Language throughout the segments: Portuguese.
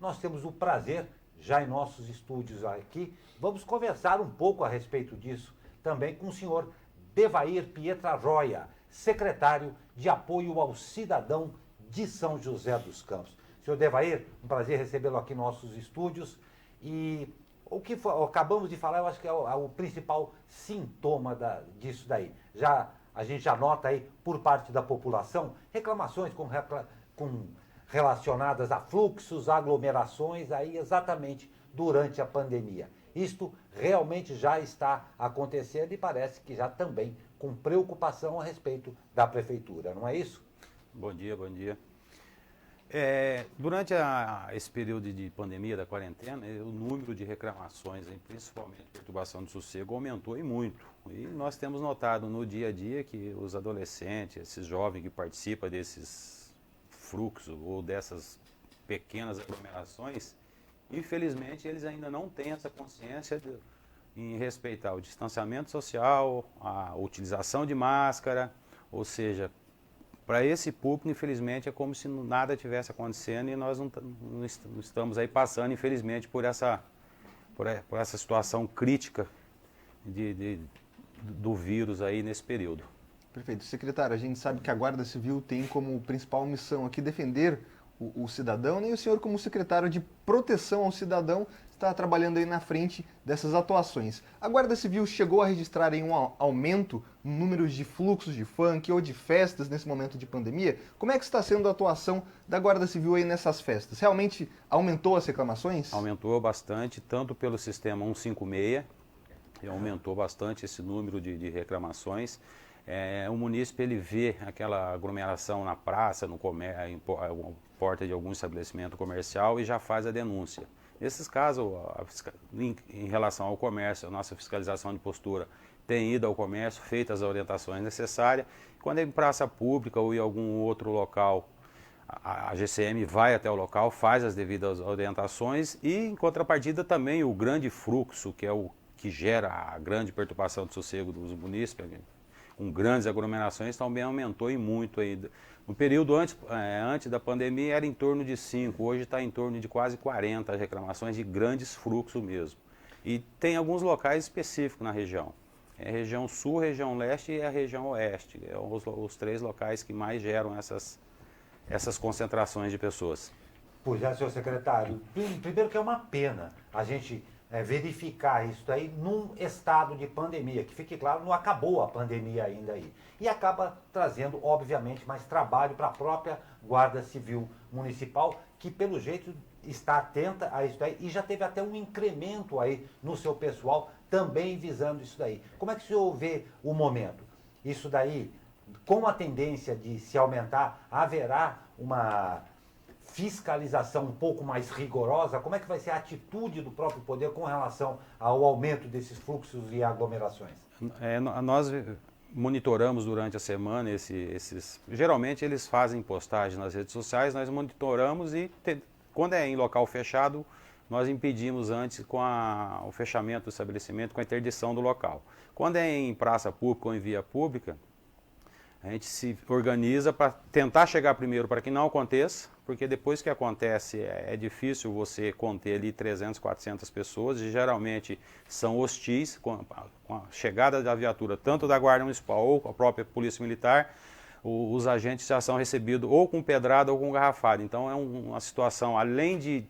nós temos o prazer, já em nossos estúdios aqui, vamos conversar um pouco a respeito disso, também com o senhor Devair Pietrarroia, secretário de Apoio ao Cidadão de São José dos Campos. Senhor Devair, um prazer recebê-lo aqui em nossos estúdios. E o que acabamos de falar, eu acho que é o principal sintoma disso daí. A gente já nota aí, por parte da população, reclamações relacionadas a fluxos, aglomerações, aí exatamente durante a pandemia. Isto realmente já está acontecendo e parece que já também com preocupação a respeito da prefeitura, não é isso? Bom dia, bom dia. Durante esse período de pandemia, da quarentena, o número de reclamações, principalmente perturbação do sossego, aumentou e muito. E nós temos notado no dia a dia que os adolescentes, esses jovens que participam desses fluxos ou dessas pequenas aglomerações, infelizmente eles ainda não têm essa consciência em respeitar o distanciamento social, a utilização de máscara, ou seja, para esse público, infelizmente, é como se nada tivesse acontecendo e nós não estamos aí passando, infelizmente, por essa situação crítica do vírus aí nesse período. Perfeito. Secretário, a gente sabe que a Guarda Civil tem como principal missão aqui defender o cidadão, né? E o senhor, como secretário de proteção ao cidadão, está trabalhando aí na frente dessas atuações. A Guarda Civil chegou a registrar aí um aumento no número de fluxos de funk ou de festas nesse momento de pandemia? Como é que está sendo a atuação da Guarda Civil aí nessas festas? Realmente aumentou as reclamações? Aumentou bastante, tanto pelo sistema 156, que aumentou bastante esse número de reclamações. O munícipe ele vê aquela aglomeração na praça, no comércio, porta de algum estabelecimento comercial e já faz a denúncia. Nesses casos, em relação ao comércio, a nossa fiscalização de postura tem ido ao comércio, feitas as orientações necessárias. Quando é em praça pública ou em algum outro local, a GCM vai até o local, faz as devidas orientações e, em contrapartida, também o grande fluxo, que é o que gera a grande perturbação do sossego dos munícipes, com grandes aglomerações, também aumentou e muito ainda. No período antes da pandemia era em torno de 5, hoje está em torno de quase 40 reclamações de grandes fluxos mesmo. E tem alguns locais específicos na região. É a região sul, região leste e a região oeste. É os três locais que mais geram essas concentrações de pessoas. Pois é, senhor secretário. Primeiro que é uma pena a gente verificar isso aí num estado de pandemia, que fique claro, não acabou a pandemia ainda aí. E acaba trazendo, obviamente, mais trabalho para a própria Guarda Civil Municipal, que pelo jeito está atenta a isso aí e já teve até um incremento aí no seu pessoal também visando isso daí. Como é que o senhor vê o momento? Isso daí, com a tendência de se aumentar, haverá uma fiscalização um pouco mais rigorosa? Como é que vai ser a atitude do próprio poder com relação ao aumento desses fluxos e aglomerações? Nós monitoramos durante a semana geralmente eles fazem postagem nas redes sociais, nós monitoramos e quando é em local fechado, nós impedimos antes com o fechamento do estabelecimento, com a interdição do local. Quando é em praça pública ou em via pública, a gente se organiza para tentar chegar primeiro para que não aconteça, porque depois que acontece é difícil você conter ali 300, 400 pessoas e geralmente são hostis com a chegada da viatura, tanto da Guarda Municipal ou com a própria Polícia Militar, os agentes já são recebidos ou com pedrada ou com garrafada. Então é uma situação, além de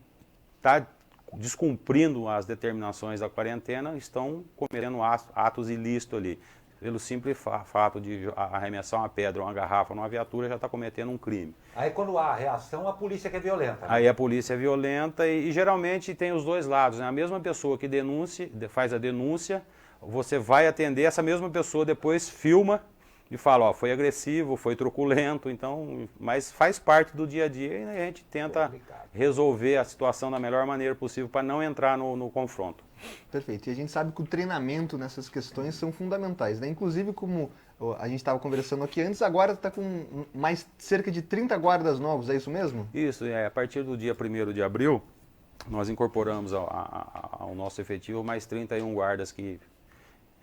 estar descumprindo as determinações da quarentena, estão cometendo atos ilícitos ali. Pelo simples fato de arremessar uma pedra ou uma garrafa numa viatura, já está cometendo um crime. Aí quando há a reação, a polícia que é violenta. Né? Aí a polícia é violenta e geralmente tem os dois lados, né? A mesma pessoa que faz a denúncia, você vai atender, essa mesma pessoa depois filma e fala, foi agressivo, foi truculento, então, mas faz parte do dia a dia e a gente tenta resolver a situação da melhor maneira possível para não entrar no confronto. Perfeito. E a gente sabe que o treinamento nessas questões são fundamentais, né? Inclusive, como a gente estava conversando aqui antes, agora está com mais cerca de 30 guardas novos, é isso mesmo? Isso, a partir do dia 1º de abril, nós incorporamos ao nosso efetivo mais 31 guardas que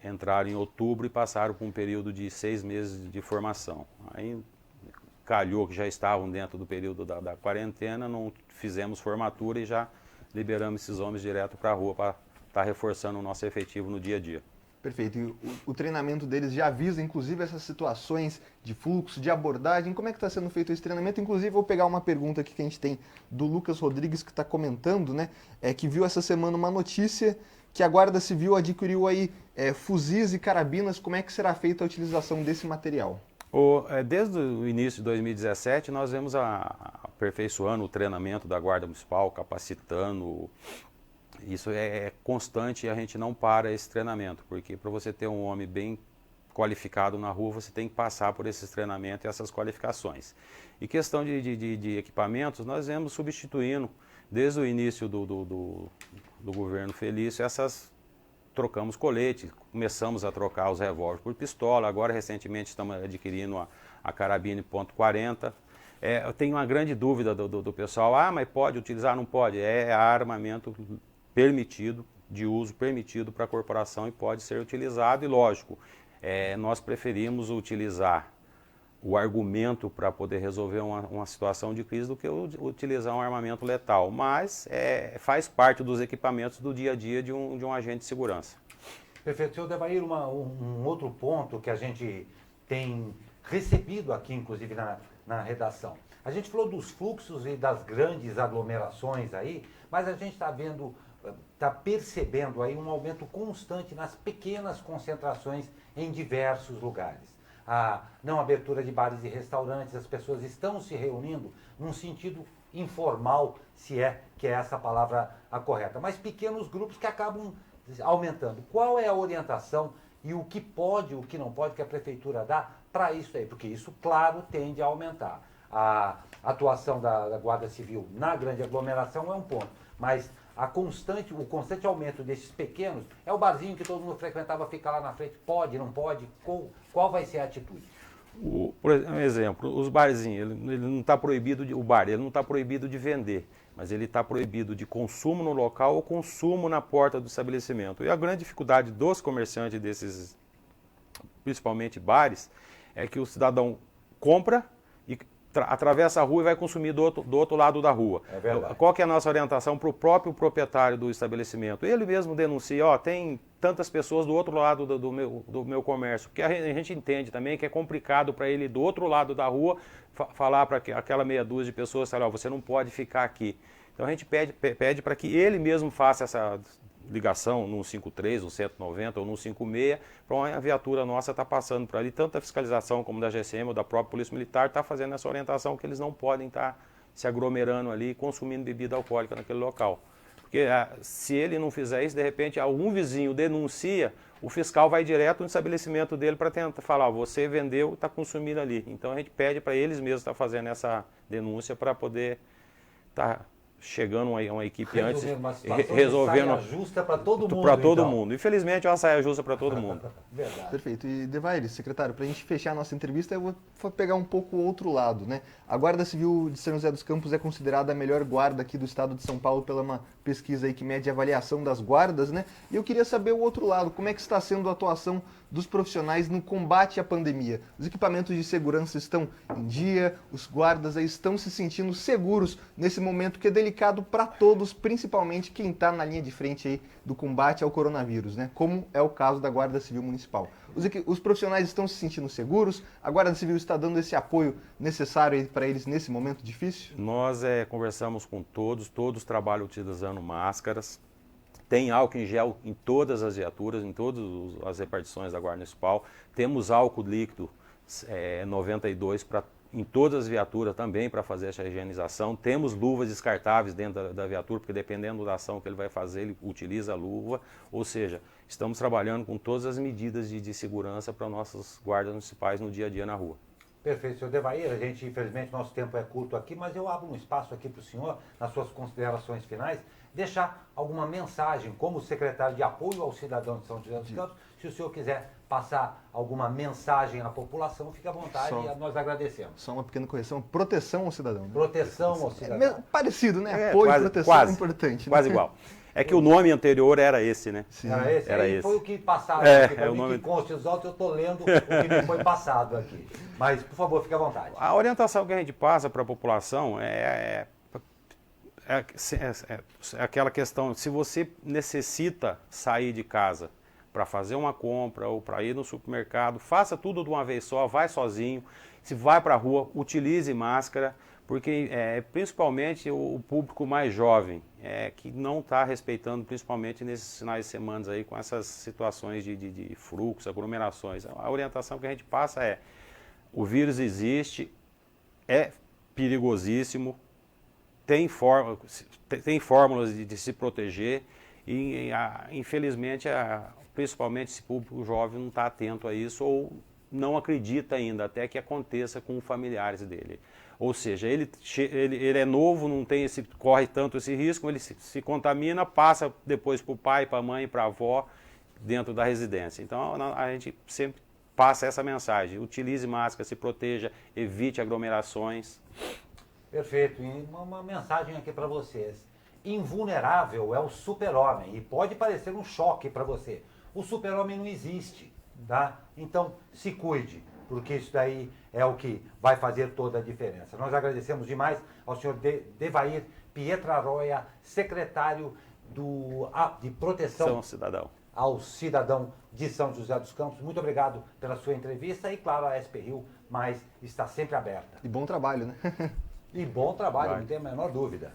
entraram em outubro e passaram por um período de 6 meses de formação. Aí, calhou que já estavam dentro do período da quarentena, não fizemos formatura e já liberamos esses homens direto para a rua para estar reforçando o nosso efetivo no dia a dia. Perfeito. E o treinamento deles já avisa, inclusive, essas situações de fluxo, de abordagem. Como é que está sendo feito esse treinamento? Inclusive, vou pegar uma pergunta aqui que a gente tem do Lucas Rodrigues, que está comentando, né? Que viu essa semana uma notícia que a Guarda Civil adquiriu aí fuzis e carabinas. Como é que será feita a utilização desse material? Desde o início de 2017, nós vemos aperfeiçoando o treinamento da Guarda Municipal, capacitando. Isso é constante e a gente não para esse treinamento, porque para você ter um homem bem qualificado na rua, você tem que passar por esses treinamentos e essas qualificações. E questão de equipamentos, nós vemos substituindo, desde o início do governo Felício, trocamos colete, começamos a trocar os revólveres por pistola, agora recentemente estamos adquirindo a carabina .40. Eu tenho uma grande dúvida do pessoal, mas pode utilizar? Não pode. É armamento permitido, de uso permitido para a corporação e pode ser utilizado, e lógico, nós preferimos utilizar o argumento para poder resolver uma situação de crise do que utilizar um armamento letal, mas faz parte dos equipamentos do dia a dia de um agente de segurança. Perfeito. Senhor Devair, um outro ponto que a gente tem recebido aqui, inclusive na redação. A gente falou dos fluxos e das grandes aglomerações aí, mas a gente está percebendo aí um aumento constante nas pequenas concentrações em diversos lugares. A não abertura de bares e restaurantes, as pessoas estão se reunindo num sentido informal, se é que é essa palavra a correta, mas pequenos grupos que acabam aumentando. Qual é a orientação e o que pode, o que não pode, que a prefeitura dá para isso aí? Porque isso, claro, tende a aumentar. A atuação da Guarda Civil na grande aglomeração é um ponto, mas o constante aumento desses pequenos é o barzinho que todo mundo frequentava, ficar lá na frente, pode, não pode, qual vai ser a atitude? Por exemplo, os barzinhos, ele não está proibido, ele não está proibido de vender, mas ele está proibido de consumo no local ou consumo na porta do estabelecimento. E a grande dificuldade dos comerciantes desses, principalmente bares, é que o cidadão compra e atravessa a rua e vai consumir do outro lado da rua. É verdade. Qual que é a nossa orientação para o próprio proprietário do estabelecimento? Ele mesmo denuncia, tem tantas pessoas do outro lado do meu comércio, porque a gente entende também que é complicado para ele do outro lado da rua falar para aquela meia dúzia de pessoas, você não pode ficar aqui. Então a gente pede para que ele mesmo faça essa ligação no 153, no 190 ou no 156, para uma viatura nossa estar passando por ali, tanto da fiscalização como da GCM ou da própria Polícia Militar, está fazendo essa orientação que eles não podem estar se aglomerando ali e consumindo bebida alcoólica naquele local. Porque se ele não fizer isso, de repente algum vizinho denuncia, o fiscal vai direto no estabelecimento dele para tentar falar, você vendeu, está consumindo ali. Então a gente pede para eles mesmos estar fazendo essa denúncia para poder estar chegando uma equipe antes, resolvendo uma saia justa para todo mundo. Para todo mundo. Infelizmente é uma saia justa para todo mundo. Verdade. Perfeito. E Devair, secretário, para a gente fechar a nossa entrevista, eu vou pegar um pouco o outro lado, né? A Guarda Civil de São José dos Campos é considerada a melhor guarda aqui do estado de São Paulo pela uma pesquisa aí que mede a avaliação das guardas, né? E eu queria saber o outro lado, como é que está sendo a atuação dos profissionais no combate à pandemia? Os equipamentos de segurança estão em dia, os guardas aí estão se sentindo seguros nesse momento que é delicado para todos, principalmente quem está na linha de frente aí do combate ao coronavírus, né? Como é o caso da Guarda Civil Municipal. Os profissionais estão se sentindo seguros? A Guarda Civil está dando esse apoio necessário para eles nesse momento difícil? Nós conversamos com todos trabalham utilizando máscaras. Tem álcool em gel em todas as viaturas, em todas as repartições da Guarda Municipal. Temos álcool líquido 92 em todas as viaturas também para fazer essa higienização. Temos luvas descartáveis dentro da viatura, porque dependendo da ação que ele vai fazer, ele utiliza a luva. Ou seja, estamos trabalhando com todas as medidas de segurança para nossos guardas municipais no dia a dia na rua. Perfeito, senhor Devair. A gente, infelizmente, nosso tempo é curto aqui, mas eu abro um espaço aqui para o senhor, nas suas considerações finais, deixar alguma mensagem como secretário de apoio ao cidadão de São José dos Campos. Se o senhor quiser passar alguma mensagem à população, fique à vontade e nós agradecemos. Só uma pequena correção, proteção ao cidadão. Né? Proteção ao cidadão. Parecido, né? Apoio e proteção é importante. Quase né? igual. É que o nome anterior era esse, né? Sim. Era esse? Era Aí esse. foi o que passaram É, aqui para é o mim, nome- que conste os autos, eu estou lendo o que me foi passado aqui. Mas, por favor, fique à vontade. A orientação que a gente passa para a população é aquela questão, se você necessita sair de casa para fazer uma compra ou para ir no supermercado, faça tudo de uma vez só, vai sozinho. Se vai para a rua, utilize máscara, porque principalmente o público mais jovem, que não está respeitando, principalmente nesses finais de semana aí, com essas situações de fluxo, aglomerações. A orientação que a gente passa é, o vírus existe, é perigosíssimo, tem fórmulas de se proteger e, infelizmente, principalmente esse público jovem não está atento a isso ou não acredita ainda, até que aconteça com familiares dele. Ou seja, ele é novo, não tem corre tanto esse risco, ele se contamina, passa depois para o pai, para a mãe, para a avó, dentro da residência. Então, a gente sempre passa essa mensagem, utilize máscara, se proteja, evite aglomerações. Perfeito. E uma mensagem aqui para vocês. Invulnerável é o super-homem e pode parecer um choque para você. O super-homem não existe, tá? Então, se cuide, porque isso daí é o que vai fazer toda a diferença. Nós agradecemos demais ao senhor Devair Pietraroia, secretário de Proteção Cidadão. ao cidadão de São José dos Campos. Muito obrigado pela sua entrevista e, claro, a SP Rio, mas está sempre aberta. E bom trabalho, né? E bom trabalho, não tem a menor dúvida.